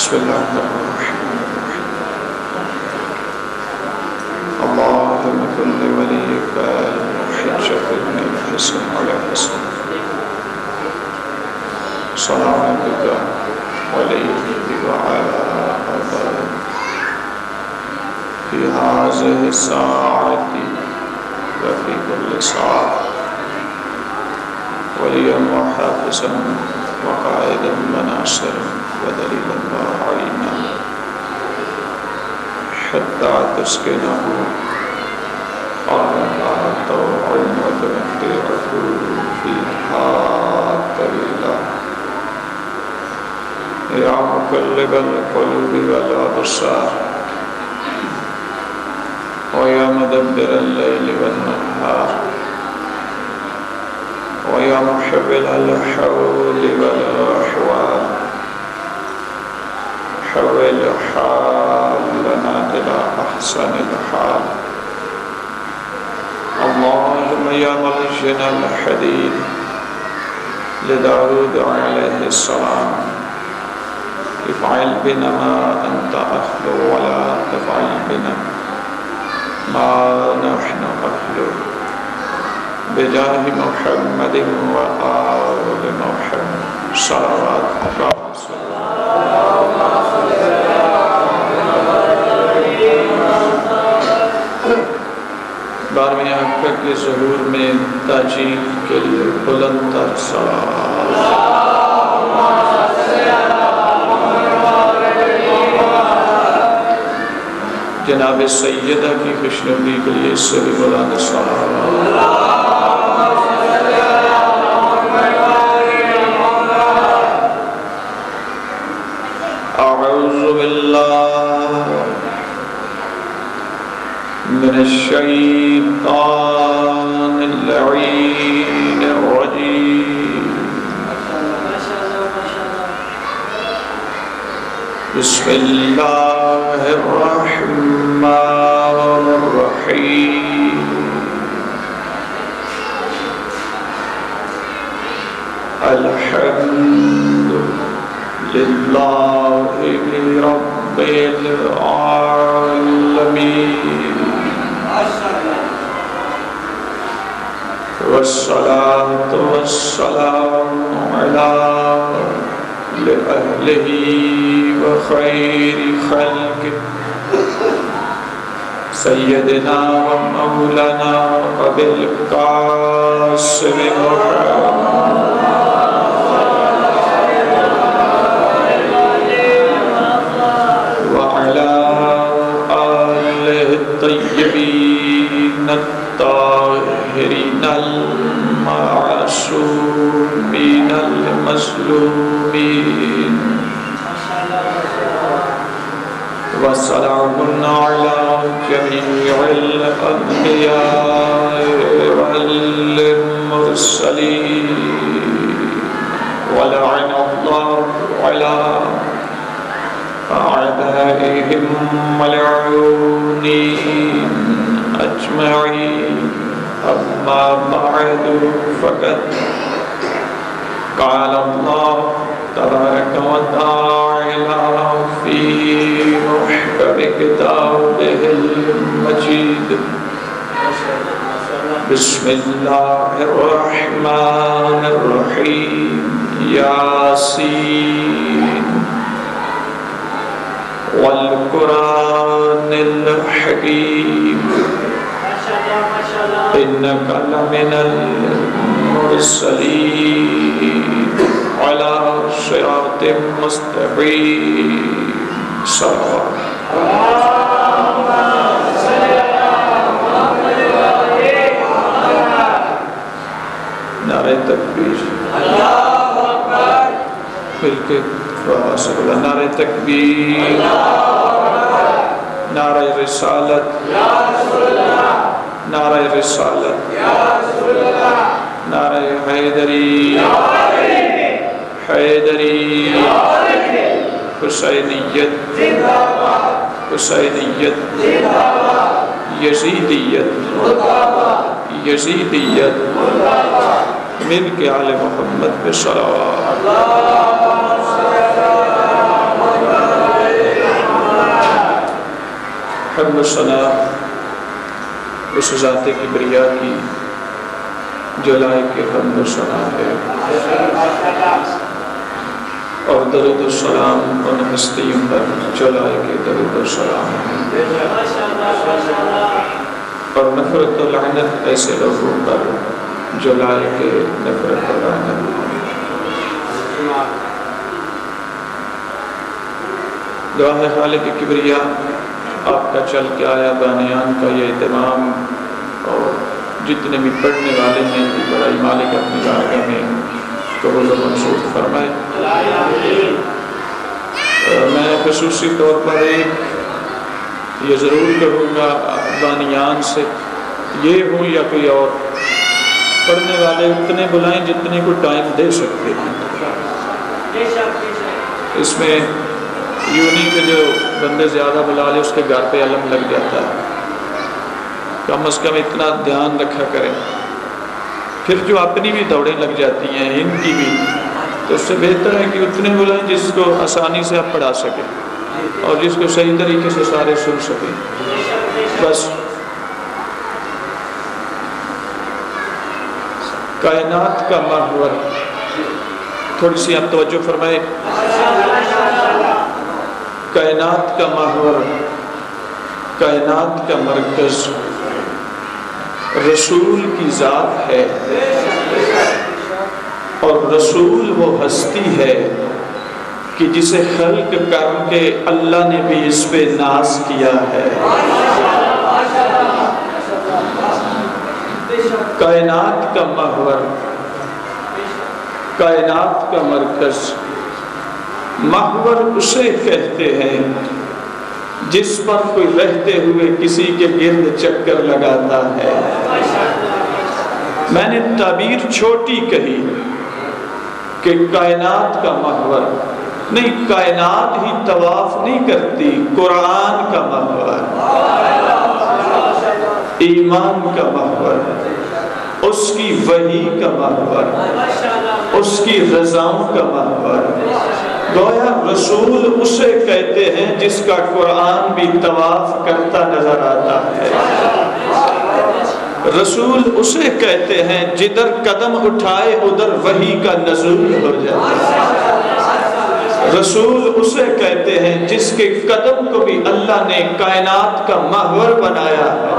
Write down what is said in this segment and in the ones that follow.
بسم الله الرحمن الرحيم. اللهم كن لوليك الحجة بن الحسن على حسن صلاتك عليه وعلى آبائه في هذه الساعة وفي كل ساعة وليا وحافظا وقائدا وناصرا ودليلا وعينا حتى تسكنه أرضك طوعا وتمتعه فيها طويلا يا مقلب القلوب والأبصار ويا مدبر الليل والنهار ويا محول الحول والأحوال حول حالنا إلى أحسن الحال. اللهم يا ملجنا الحديد لداود عليه السلام افعل بنا ما أنت أهل ولا تفعل بنا ما نحن أهل بجاه محمد وآل محمد صلوات الله. بارہویں اکبر کے ظہور میں تاجیل کے لیے بلند تر صلوات. جناب سیدہ کی خوشنودی کے لیے اس سے بھی بلند صلوات. اعوذ باللہ من الشیطان اللعین الرجیم. بسم اللہ الرحمن الرحیم. الحمد للہ رب العالمین والصلاة والسلام على لأهله وخير خلقه سيدنا ومولانا أبي القاسم محمد وعلى آله الطيبين الطاهرين المعصومين المظلومين وسلام على جميع الأنبياء والمرسلين ولعن الله على أعدائهم ملعونين أجمعين. أما بعد فقد قال الله تبارك وتعالى في محكم كتابه المجيد. بسم الله الرحمن الرحيم. ياسين والقرآن الحكيم إنك لمن المرسلين على صراط مستقيم. صلوات. نعرہ تکبیر. اللہ اکبر. مل کے نعرہ تکبیر. نعرہ رسالت. نعرہ رسالت. نعرہ حیدری. حیدری. حسینیت. حسینیت. یزیدیت. یزیدیت. مل کے آل محمد پہ صلوات. حمد و ثنا اس ذات کبریا کی جو لائق حمد و ثنا ہے، اور درود و سلام ان ہستیوں پر جو لائق درود و سلام ہے، اور نفرت و لعنت ایسے لوگوں پر جو لائق نفرت و لعنت ہے۔ دعا ہے خالق کبریا، آپ کا چل کے آیا بانیان کا یہ اہتمام، اور جتنے بھی پڑھنے والے ہیں ان کی بڑائی مالک اپنی بارگاہ میں قبول و منظور فرمائے۔ میں خصوصی طور پر ایک یہ ضرور کہوں گا بانیان سے، یہ ہوں یا کوئی اور، پڑھنے والے اتنے بلائیں جتنے کو ٹائم دے سکتے ہیں۔ اس میں یوں نہیں کہ جو بندے زیادہ بلا لے اس کے گھر پہ علم لگ جاتا ہے، کم از کم اتنا دھیان رکھا کریں۔ پھر جو اپنی بھی دوڑیں لگ جاتی ہیں ان کی بھی، تو اس سے بہتر ہے کہ اتنے بلائیں جس کو آسانی سے آپ پڑھا سکیں اور جس کو صحیح طریقے سے سارے سن سکیں۔ بس کائنات کا محور، تھوڑی سی آپ توجہ فرمائے، کائنات کا محور، کائنات کا مرکز رسول کی ذات ہے، اور رسول وہ ہستی ہے کہ جسے خلق کر کے اللہ نے بھی اس پہ ناز کیا ہے۔ کائنات کا محور، کائنات کا مرکز، محور اسے کہتے ہیں جس پر کوئی رہتے ہوئے کسی کے گرد چکر لگاتا ہے۔ میں نے تعبیر چھوٹی کہی کہ کائنات کا محور، نہیں کائنات ہی طواف نہیں کرتی، قرآن کا محور، ایمان کا محور، اس کی وحی کا محور، اس کی رضاؤں کا محور۔ گویا رسول اسے کہتے ہیں جس کا قرآن بھی طواف کرتا نظر آتا ہے۔ رسول اسے کہتے ہیں جدھر قدم اٹھائے ادھر وحی کا نزول ہو جاتا ہے۔ رسول اسے کہتے ہیں جس کے قدم کو بھی اللہ نے کائنات کا محور بنایا ہے۔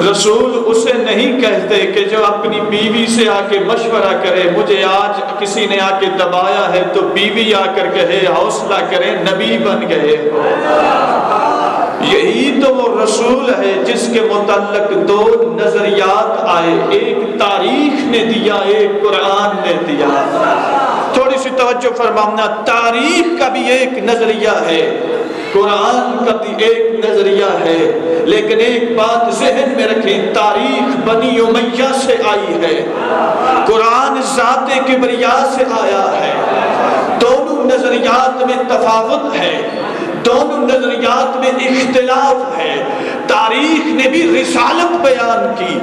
رسول اسے نہیں کہتے کہ جو اپنی بیوی سے آ کے مشورہ کرے، مجھے آج کسی نے آ کے دبایا ہے تو بیوی آ کر کہے حوصلہ کرے نبی بن گئے ہو۔ یہی تو وہ رسول ہے جس کے متعلق دو نظریات آئے، ایک تاریخ نے دیا، ایک قرآن نے دیا۔ تھوڑی سی توجہ فرمانا، تاریخ کا بھی ایک نظریہ ہے، قرآن کا بھی ایک نظریہ ہے، لیکن ایک بات ذہن میں رکھیں، تاریخ بنی امیہ سے آئی ہے، قرآن ذات کبریا سے آیا ہے۔ دونوں نظریات میں تفاوت ہے، دونوں نظریات میں اختلاف ہے۔ تاریخ نے بھی رسالت بیان کی،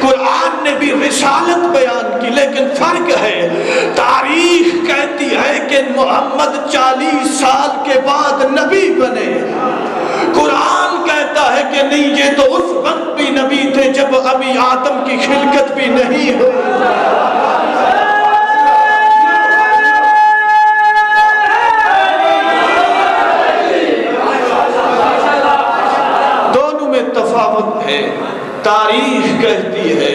قرآن نے بھی رسالت بیان کی، لیکن فرق ہے، تاریخ کہتی ہے کہ محمد 40 سال کے بعد نبی بنے، قرآن کہتا ہے کہ نہیں یہ تو اس وقت بھی نبی تھے جب ابھی آدم کی خلقت بھی نہیں ہوئی۔ تفاوت ہے۔ تاریخ کہتی ہے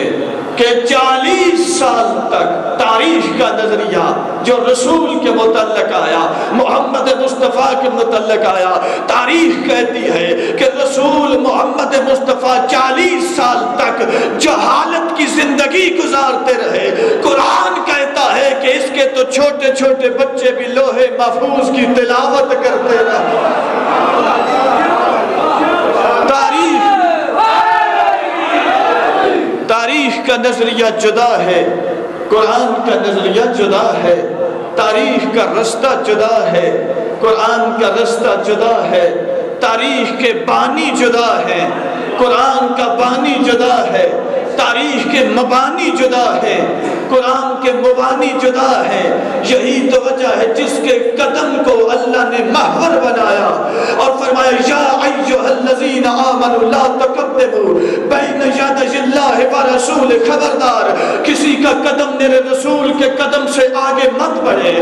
کہ 40 سال تک تاریخ کا نظریہ جو رسول کے متعلق آیا، محمد مصطفیٰ کے متعلق آیا، تاریخ کہتی ہے کہ رسول محمد مصطفیٰ 40 سال تک جہالت کی زندگی گزارتے رہے۔ قرآن کہتا ہے کہ اس کے تو چھوٹے چھوٹے بچے بھی لوح محفوظ کی تلاوت کرتے رہے۔ تاریخ کا نظریہ جدا ہے، قرآن کا نظریہ جدا ہے، تاریخ کا رستہ جدا ہے، قرآن کا رستہ جدا ہے، تاریخ کے بانی جدا ہیں، قرآن کا بانی جدا ہے، تاریخ کے مبانی جدا ہے، قرآن کے مبانی جدا ہے۔ یہی تو وجہ ہے جس کے قدم کو اللہ نے محور بنایا اور فرمایا یا ایھا الذین آمنوا لا تقدموا بین یدی اللہ ورسولہ، خبردار کسی کا قدم میرے رسول کے قدم سے آگے مت بڑھے۔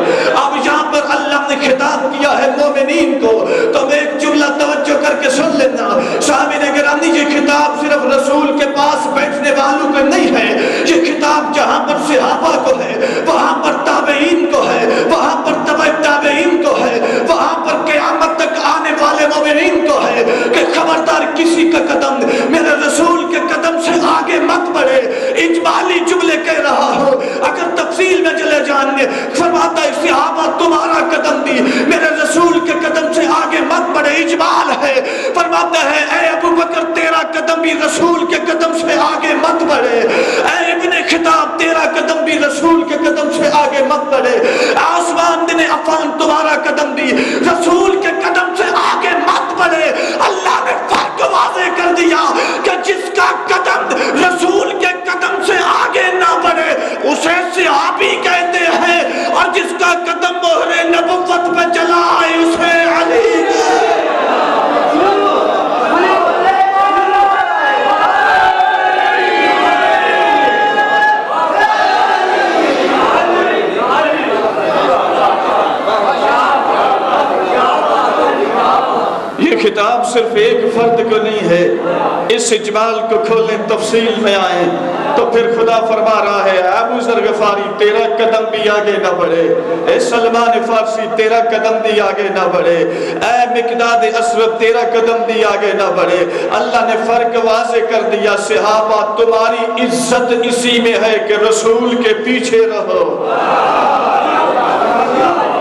اب یہاں پر اللہ نے خطاب کیا ہے مومنین کو، تو میں ایک جملہ توجہ کر کے سن لینا سامعین گرامی، یہ خطاب صرف رسول کے پاس بیٹھنے والوں کو نہیں ہے، یہ خطاب جہاں پر صحابہ کو ہے، وہاں پر تابعین کو ہے، وہاں پر تبع تابعین کو ہے، وہاں پر قیامت تک آنے والے مومنین کو ہے کہ خبردار کسی کا قدم میرے رسول کے قدم سے آگے مت بڑھے۔ اجمالی جملے کہہ رہا ہوں، اگر تفصیل میں چلے جاننے فرماتا ہے صحابہ تمہارا قدم بھی میرے رسول کے قدم سے آگے مت بڑھے، اجمال ہے۔ فرماتا ہے اے ابو بکر تیرا قدم بھی رسول کے قدم سے آگے مت بڑھے، اے ابن خطاب تیرا قدم بھی رسول کے قدم سے آگے مت بڑھے، عثمان بن عفان تمہارا قدم بھی رسول کے قدم سے آگے مت بڑھے۔ اللہ نے فرق واضح کر دیا کہ جس کا قدم رسول کے قدم سے آگے نہ بڑھے اسے صحابی کہتے ہیں، اور جس کا قدم مہر نبوت پہ چلا ہے اسے علی خطاب صرف ایک فرد کو نہیں ہے۔ اس اجمال کو کھولیں، تفصیل میں آئیں تو پھر خدا فرما رہا ہے ابو ذر غفاری تیرا قدم بھی آگے نہ بڑھے، اے سلمان فارسی تیرا قدم بھی آگے نہ بڑھے، اے مقداد اسود تیرا قدم بھی آگے نہ بڑھے۔ اللہ نے فرق واضح کر دیا، صحابہ تمہاری عزت اسی میں ہے کہ رسول کے پیچھے رہو،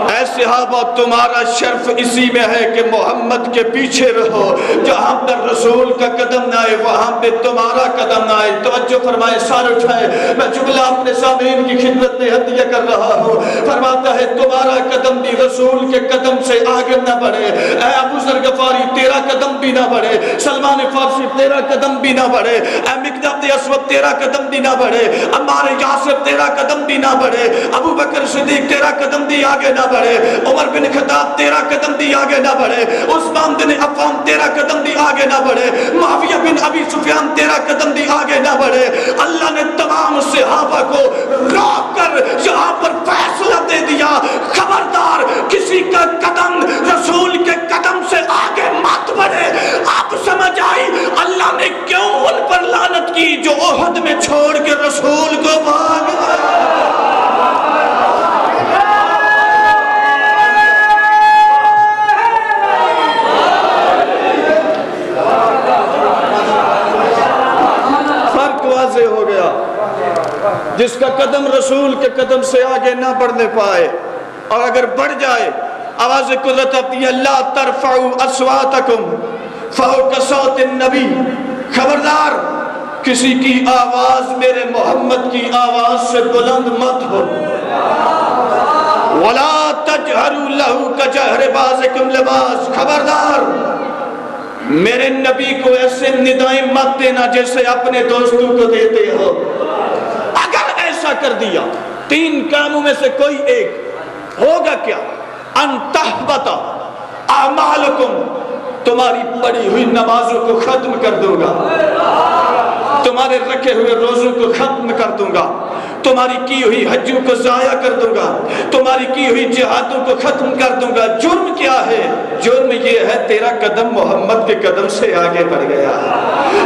اے صحابہ تمہارا شرف اسی میں ہے کہ محمد کے پیچھے رہو، جہاں پر رسول کا قدم نہ آئے وہاں پہ تمہارا قدم نہ آئے۔ توجہ فرمائے، سار اٹھائے، میں جملہ اپنے سامعین کی خدمت میں ہدیہ کر رہا ہوں۔ فرماتا ہے تمہارا قدم بھی رسول کے قدم سے آگے نہ بڑھے، اے ابو ذر غفاری تیرا قدم بھی نہ بڑھے، سلمان فارسی تیرا قدم بھی نہ بڑھے، اے مقداد اسود تیرا قدم بھی نہ بڑھے، عمار یاسر تیرا قدم بھی نہ بڑھے، ابو بکر صدیق تیرا قدم بھی آگے نہ بڑھے، عمر بن خطاب تیرا قدم بھی آگے نہ بڑھے، عثمان بن عفان تیرا قدم بھی آگے نہ بڑھے، معاویہ بن ابی سفیان تیرا قدم بھی آگے نہ بڑھے۔ اللہ نے تمام صحابہ کو روک کر یہاں پر فیصلہ دے دیا، خبردار کسی کا قدم رسول کے قدم سے آگے مت بڑھے۔ اب سمجھ آئی اللہ نے کیوں ان پر لعنت کی جو احد میں چھوڑ کے رسول کو بھاگ گئے۔ ہو گیا، جس کا قدم رسول کے قدم سے آگے نہ بڑھنے پائے، اور اگر بڑھ جائے آواز قدرت اپنی لا ترفعوا اصواتکم فوق صوت النبی، خبردار کسی کی آواز میرے محمد کی آواز سے بلند مت ہو، ولا تجہروا لہ کجہر بعضکم لبعض، خبردار میرے نبی کو ایسے ندائیں مت دینا جیسے اپنے دوستوں کو دیتے ہو۔ اگر ایسا کر دیا تین کاموں میں سے کوئی ایک ہوگا کیا؟ ان تحبط اعمالکم، تمہاری پڑھی ہوئی نمازوں کو ختم کر دوں گا، تمہارے رکھے ہوئے روزوں کو ختم کر دوں گا، تمہاری کی ہوئی حجوں کو ضائع کر دوں گا، تمہاری کی ہوئی جہادوں کو ختم کر دوں گا۔ جرم کیا ہے؟ جرم یہ ہے تیرا قدم محمد کے قدم سے آگے بڑھ گیا،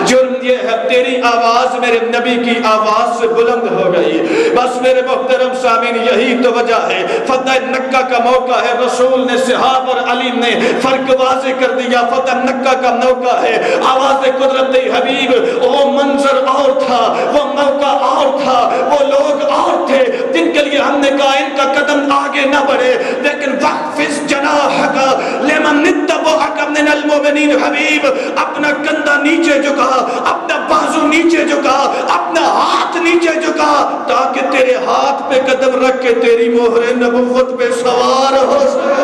جرم یہ ہے تیری آواز میرے نبی کی آواز سے بلند ہو گئی۔ بس میرے محترم سامعین یہی تو وجہ ہے، فتح مکہ کا موقع ہے، رسول نے صحابہ اور علی نے فرق واضح کر دیا، فتح مکہ کا موقع ہے، آواز قدرت حبیب، وہ منظر اور تھا، وہ موقع اور تھا، وہ لوگ اور تھے جن کے لیے ہم نے کہا ان کا قدم آگے نہ بڑھے، لیکن وَخْفِضْ جَنَاحَكَ لِمَنِ اتَّبَعَكَ مِنَ الْمُؤْمِنِينَ، حبیب اپنا کندھا نیچے جھکا، اپنا بازو نیچے جھکا، اپنا ہاتھ نیچے جھکا، تاکہ تیرے ہاتھ پہ قدم رکھ کے تیری مہر نبوت پہ سوار ہو سکے۔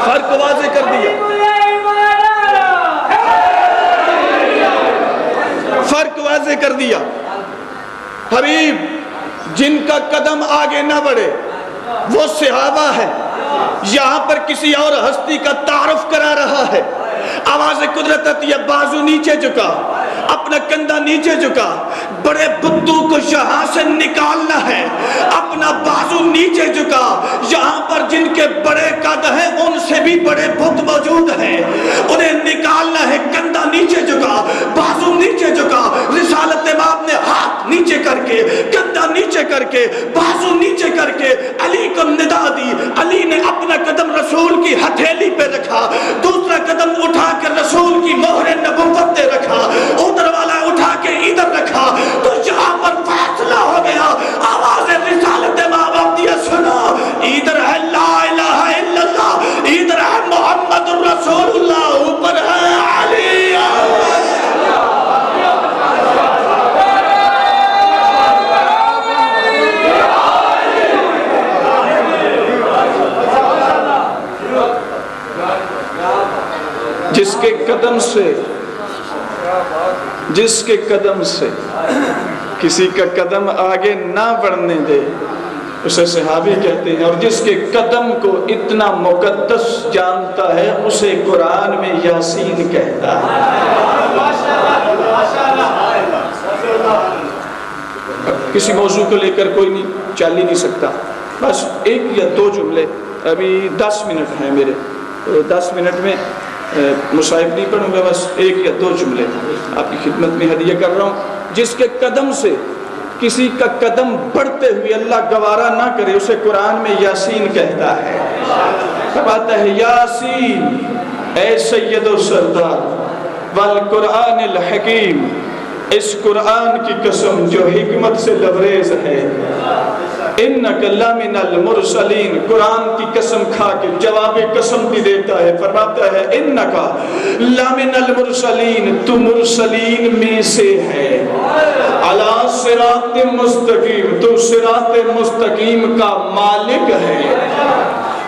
فرق واضح کر دیا، فرق واضح کر دیا۔ حبیب جن کا قدم آگے نہ بڑھے وہ صحابہ ہے۔ یہاں پر کسی اور ہستی کا تعارف کرا رہا ہے۔ آواز قدرت آتی ہے، بازو نیچے جھکا، اپنا کندھا نیچے جھکا، بڑے بتوں کو یہاں سے نکالنا ہے، اپنا بازو نیچے جھکا۔ یہاں پر جن کے بڑے قد ہیں ان سے بھی بڑے بت موجود ہیں، انہیں نکالنا ہے۔ کندھا نیچے جھکا، بازو نیچے جھکا۔ رسالت امام نے ہاتھ نیچے کر کے، کندھا نیچے کر کے، بازو نیچے کر کے علی کو ندا دی۔ علی نے اپنا قدم رسول کی ہتھیلی پہ رکھا، دوسرا قدم اٹھا کے رسول کی مہر نبوت پہ رکھا، ادھر والا اٹھا کے ادھر رکھا، تو یہاں پر فیصلہ ہو گیا۔ آواز رسالت امام آتی ہے، سنا، ادھر ہے لا الہ الا اللہ، ادھر ہے محمد الرسول اللہ، اوپر ہے علی۔ جس کے قدم سے کسی کا قدم آگے نہ بڑھنے دے اسے صحابی کہتے ہیں، اور جس کے قدم کو اتنا مقدس جانتا ہے اسے قرآن میں یاسین کہتا ہے۔ کسی موضوع کو لے کر کوئی نہیں چل ہی نہیں سکتا، بس ایک یا دو جملے، ابھی 10 منٹ ہیں میرے، 10 منٹ میں مصائب نہیں پڑھوں گا، بس ایک یا دو جملے آپ کی خدمت میں ہدیہ کر رہا ہوں۔ جس کے قدم سے کسی کا قدم بڑھتے ہوئے اللہ گوارا نہ کرے اسے قرآن میں یاسین کہتا ہے۔ فرماتا ہے یاسین اے سید و سردار والقرآن الحکیم، اس قرآن کی قسم جو حکمت سے لبریز ہے، انک لمن المرسلین، قرآن کی قسم کھا کے جواب قسم بھی دیتا ہے۔ فرماتا ہے انک لمن المرسلین، تو مرسلین میں سے ہے، علی صراط مستقیم، تو صراط مستقیم کا مالک ہے۔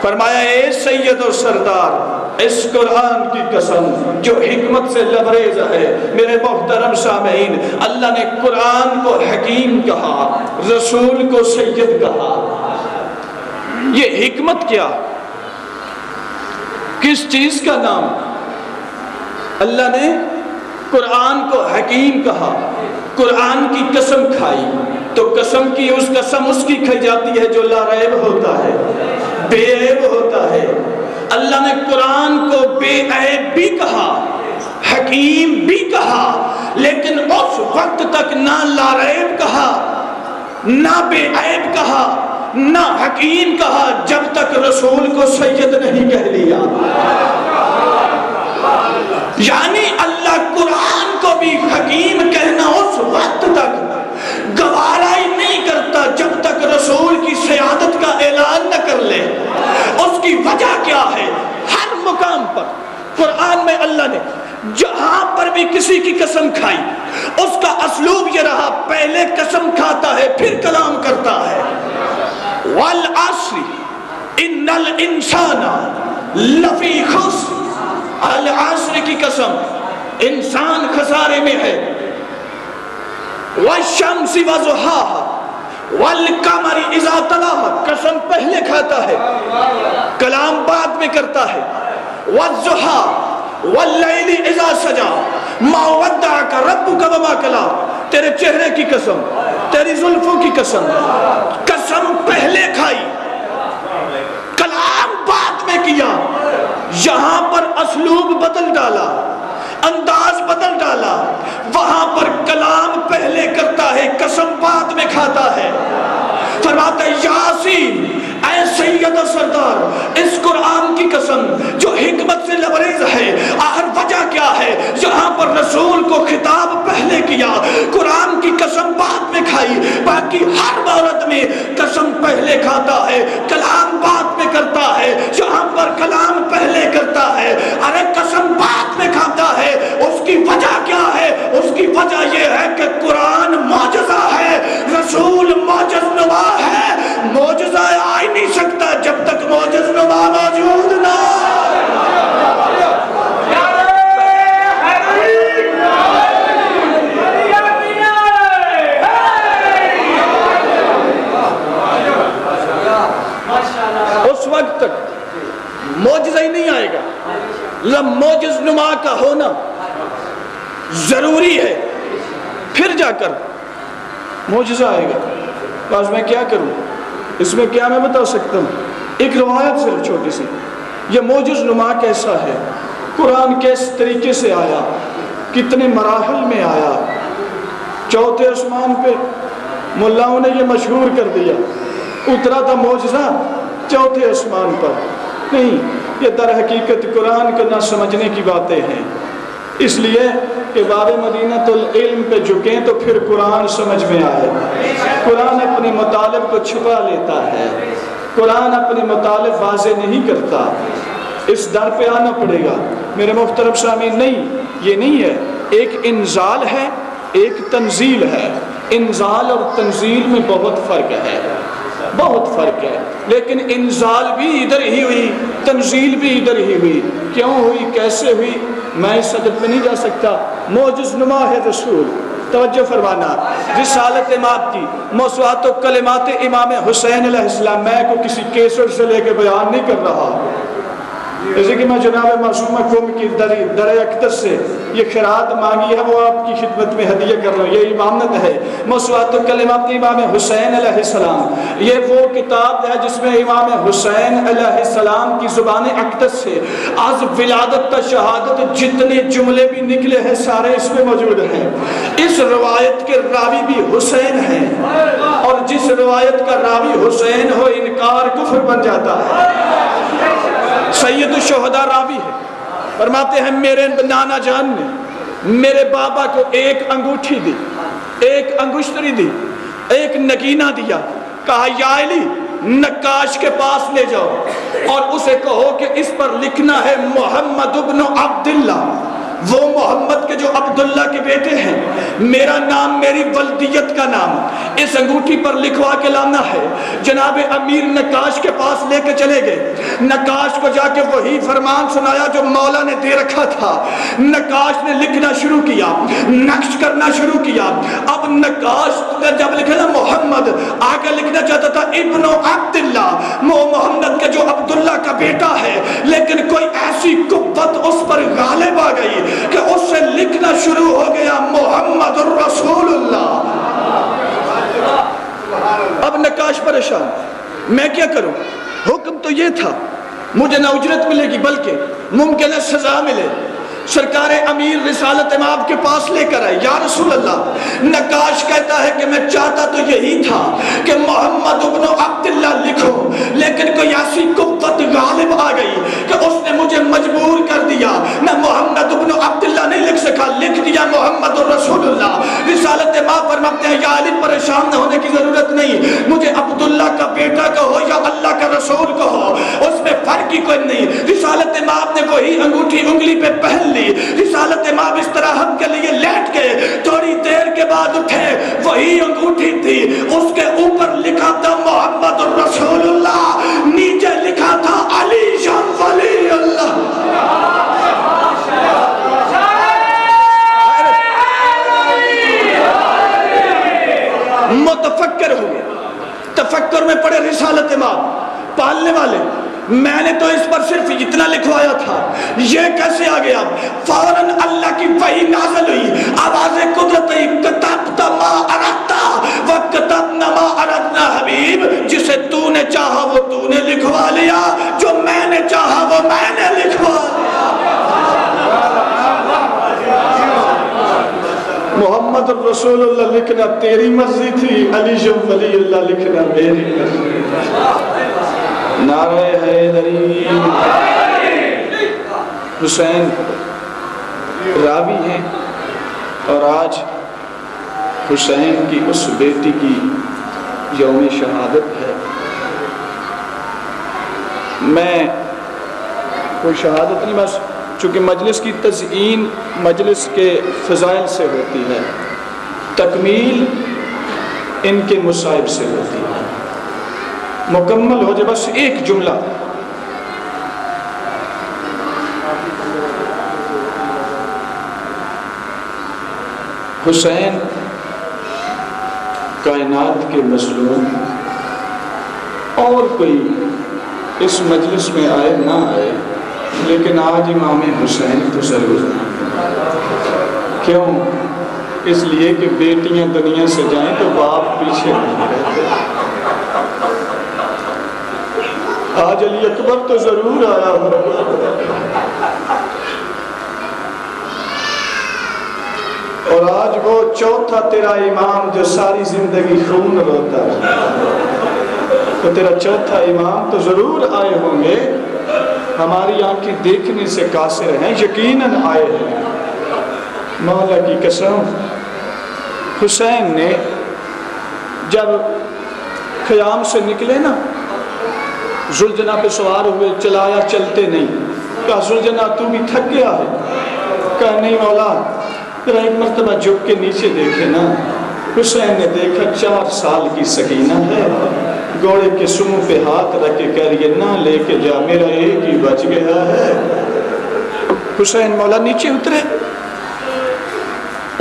فرمایا اے سید و سردار، اس قرآن کی قسم جو حکمت سے لبریز ہے۔ میرے محترم سامعین، اللہ نے قرآن کو حکیم کہا، رسول کو سید کہا۔ یہ حکمت کیا؟ کس چیز کا نام؟ اللہ نے قرآن کو حکیم کہا، قرآن کی قسم کھائی، تو قسم کی اس قسم اس کی کھائی جاتی ہے جو لا ریب ہوتا ہے، بے عیب ہوتا ہے۔ اللہ نے قرآن کو بے عیب بھی کہا، حکیم بھی کہا، لیکن اس وقت تک نہ لا ریب کہا، نہ بے عیب کہا، نہ حکیم کہا، جب تک رسول کو سید نہیں کہہ لیا۔ یعنی اللہ قرآن کو بھی حکیم کہنا اس وقت تک گوارا ہی نہیں کرتا جب تک رسول کی سیادت کا اعلان نہ کر لے۔ اس کی وجہ کیا ہے؟ ہر مقام پر قرآن میں اللہ نے جہاں پر بھی کسی کی قسم کھائی، اس کا اسلوب یہ رہا، پہلے قسم کھاتا ہے پھر کلام کرتا ہے۔ والعصر ان الانسان لفی خسر، العصر کی قسم، انسان خسارے میں ہے۔ والشمس وضحاها والقمر اذا تلاها، قسم پہلے کھاتا ہے، کلام بعد میں کرتا ہے۔ والضحى واللیل اذا سجا ما ودعك ربك وما قلى، تیرے چہرے کی قسم، تیری زلفوں کی قسم، قسم پہلے کھائی، کلام بعد میں کیا۔ یہاں پر اسلوب بدل ڈالا، انداز بدل ڈالا، وہاں پر کلام پہلے کرتا ہے، قسم بعد میں کھاتا ہے۔ فرماتا ہے یاسین اے سید و سردار، اس قرآن کی قسم جو حکمت سے لبریز ہے۔ آخر وجہ کیا ہے؟ یہاں پر رسول کو خطاب پہلے کیا، قرآن کی قسم بعد میں کھائی، باقی ہر عورت میں قسم پہلے کھاتا ہے، کلام بعد میں کرتا ہے۔ یہاں پر کلام پہلے کرتا ہے، ارے قسم بعد میں کھاتا ہے۔ اس کی وجہ کیا ہے؟ اس کی وجہ یہ ہے کہ قرآن معجزہ ہے، رسول معجز نما ہے۔ معجزہ آ ہی نہیں سکتا جب تک معجز نما موجود نہ۔ ضروری ہے، پھر جا کر معجزہ آئے گا۔ آج میں کیا کروں، اس میں کیا میں بتا سکتا ہوں؟ ایک روایت صرف چھوٹی سی، یہ معجز نما کیسا ہے، قرآن کس طریقے سے آیا، کتنے مراحل میں آیا۔ چوتھے آسمان پہ ملاؤں نے یہ مشہور کر دیا، اترا تھا معجزہ چوتھے آسمان پر، نہیں، یہ در حقیقت قرآن کو نہ سمجھنے کی باتیں ہیں۔ اس لیے کہ باب مدینۃ العلم پہ جھکیں تو پھر قرآن سمجھ میں آئے۔ قرآن اپنے مطالب کو چھپا لیتا ہے، قرآن اپنے مطالب واضح نہیں کرتا، اس در پہ آنا پڑے گا۔ میرے محترم سامعین، نہیں، یہ نہیں ہے، ایک انزال ہے، ایک تنزیل ہے۔ انزال اور تنزیل میں بہت فرق ہے، بہت فرق ہے، لیکن انزال بھی ادھر ہی ہوئی، تنزیل بھی ادھر ہی ہوئی۔ کیوں ہوئی، کیسے ہوئی، میں اس صدد میں نہیں جا سکتا۔ معجز نما ہے رسول، توجہ فرمانا، رسالت ماب کی موضوعات و کلمات امام حسین علیہ السلام، میں کو کسی کیسٹ سے لے کے بیان نہیں کر رہا، جیسے کہ میں جناب معصومہ قوم کی در اقدس سے یہ خیرات مانگی ہے، وہ آپ کی خدمت میں ہدیہ کر رہا ہوں، یہ امامت ہے۔ موضوعات و کلمات امام حسین علیہ السلام، یہ وہ کتاب ہے جس میں امام حسین علیہ السلام کی زبان اقدس سے آج ولادت تا شہادت جتنے جملے بھی نکلے ہیں سارے اس میں موجود ہیں۔ اس روایت کے راوی بھی حسین ہیں، اور جس روایت کا راوی حسین ہو انکار کفر بن جاتا ہے۔ سید الشہداء راوی ہے، فرماتے ہیں میرے نانا جان نے میرے بابا کو ایک انگوٹھی دی، ایک انگشتری دی، ایک نگینہ دیا، کہا یا علی نقاش کے پاس لے جاؤ اور اسے کہو کہ اس پر لکھنا ہے محمد ابن عبداللہ، وہ محمد کے جو عبداللہ کے بیٹے ہیں، میرا نام میری ولدیت کا نام اس انگوٹھی پر لکھوا کے لانا ہے۔ جناب امیر نقاش کے پاس لے کے چلے گئے، نقاش کو جا کے وہی فرمان سنایا جو مولا نے دے رکھا تھا۔ نقاش نے لکھنا شروع کیا، نقش کرنا شروع کیا۔ اب نقاش جب لکھا نا محمد، آگے لکھنا چاہتا تھا ابن عبداللہ، وہ محمد کے جو عبداللہ کا بیٹا ہے، لیکن کوئی ایسی قوت اس پر غالب آ گئی کہ اس سے لکھنا شروع ہو گیا محمد الرسول اللہ۔ اب نقاش پریشان، میں کیا کروں؟ حکم تو یہ تھا مجھے نہ اجرت ملے گی بلکہ ممکن ہے سزا ملے۔ سرکار امیر رسالت امام کے پاس لے کر آئے، یا رسول اللہ، نقاش کہتا ہے کہ میں چاہتا تو یہی تھا کہ محمد ابن عبداللہ لکھو، لیکن کوئی ایسی قوت غالب آ گئی کہ اس نے مجھے مجبور کر دیا، میں محمد ابن عبداللہ نہیں لکھ سکا، لکھ دیا محمد الرسول اللہ۔ رسالت امام فرماتے ہیں یا علی پریشان نہ ہونے کی ضرورت نہیں، مجھے عبداللہ کا بیٹا کہو یا اللہ کا رسول کہو، اس میں فرق ہی کوئی نہیں۔ رسالت امام نے وہی انگوٹھی انگلی پہ پہن لی۔ رسالت امام استراحت کے لیے لیٹ گئے، تھوڑی دیر کے بعد اٹھے، وہی انگوٹھی تھی، اس کے اوپر لکھا تھا محمد الرسول اللہ، نیچے لکھا تھا علی شان ولی اللہ۔ متفکر ہوئے، تفکر میں پڑے رسالت امام پالنے والے، میں نے تو اس پر صرف اتنا لکھوایا تھا، یہ کیسے آ گیا؟ فوراً اللہ کی وحی نازل ہوئی، آواز قدرت کتبت ما اردتا وکتبنا ما اردنا، حبیب جسے تو نے چاہا وہ تو نے لکھوا لیا، جو میں نے چاہا وہ میں نے لکھوا لیا۔ محمد الرسول اللہ لکھنا تیری مرضی تھی، علی شان ولی اللہ لکھنا میری مرضی۔ نعرہ حیدری۔ حسین راوی ہیں، اور آج حسین کی اس بیٹی کی یوم شہادت ہے۔ میں کوئی شہادت نہیں، بس چونکہ مجلس کی تزئین مجلس کے فضائل سے ہوتی ہے، تکمیل ان کے مصائب سے ہوتی ہے۔ مکمل ہو جائے بس ایک جملہ، حسین کائنات کے مظلوم، اور کوئی اس مجلس میں آئے نہ آئے، لیکن آج امام حسین تو ضرور کیوں؟ اس لیے کہ بیٹیاں دنیا سے جائیں تو باپ پیچھے نہیں رہتے۔ آج علی اکبر تو ضرور آیا ہوگا، اور آج وہ چوتھا تیرا امام جو ساری زندگی خون روتا ہے، تو تیرا چوتھا امام تو ضرور آئے ہوں گے۔ ہماری آنکھیں دیکھنے سے قاصر ہیں، یقیناً آئے ہیں۔ مولا کی قسم، حسین نے جب خیام سے نکلے نا، زلجنا پہ سوار ہوئے، چلایا، چلتے نہیں۔ کہا زلجنا تو بھی تھک گیا ہے؟ کہا نہیں مولا، ذرا ایک مرتبہ جھک کے نیچے دیکھے نا۔ حسین نے دیکھا 4 سال کی سکینہ ہے، گھوڑے کے سونگ پہ ہاتھ رکھ کے کہہ رہی ہے نہ لے کے جا، میرا ایک ہی بچ گیا ہے۔ حسین مولا نیچے اترے،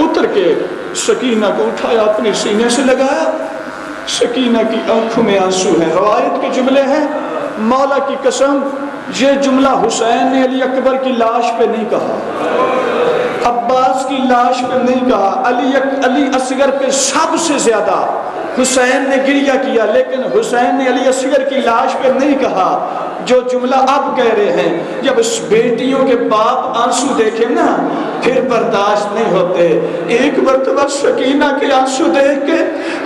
اتر کے سکینہ کو اٹھایا، اپنے سینے سے لگایا۔ سکینہ کی آنکھوں میں آنسو ہیں، روایت کے جملے ہیں۔ مولا کی قسم، یہ جملہ حسین نے علی اکبر کی لاش پہ نہیں کہا، عباس کی لاش پہ نہیں کہا، علی اصغر پہ سب سے زیادہ حسین نے گریہ کیا، لیکن حسین نے علی اصغر کی لاش پہ نہیں کہا۔ جو جملہ اب کہہ رہے ہیں، جب اس بیٹیوں کے باپ آنسو دیکھیں نا پھر برداشت نہیں ہوتے۔ ایک مرتبہ سکینہ کے آنسو دیکھ کے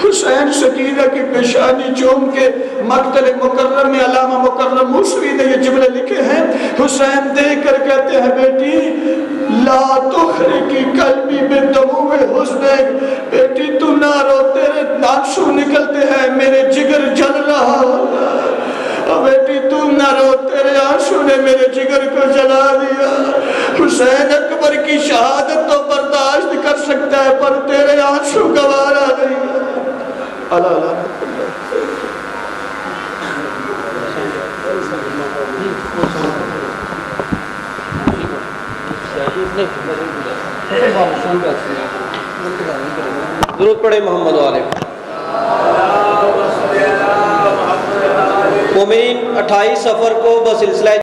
حسین سکینہ کی پیشانی چوم کے مقتل مکرم میں علامہ مکرم موسوی نے یہ جملے لکھے ہیں۔ حسین دیکھ کر کہتے ہیں بیٹی لا تخرقی قلبی بدموع حسن، بیٹی تو نہ رو، تیرے آنسو نکلتے ہیں، میرے جگر جل رہا، بیٹی تم نہ رو، تیرے آنسو نے میرے جگر کو جلا دیا۔ حسین اکبر کی شہادت تو برداشت کر سکتا ہے پر تیرے آنسو گوارا نہیں۔ اللہ درود پڑھے محمد والے۔ مومنین 28 سفر کو بسلسلہ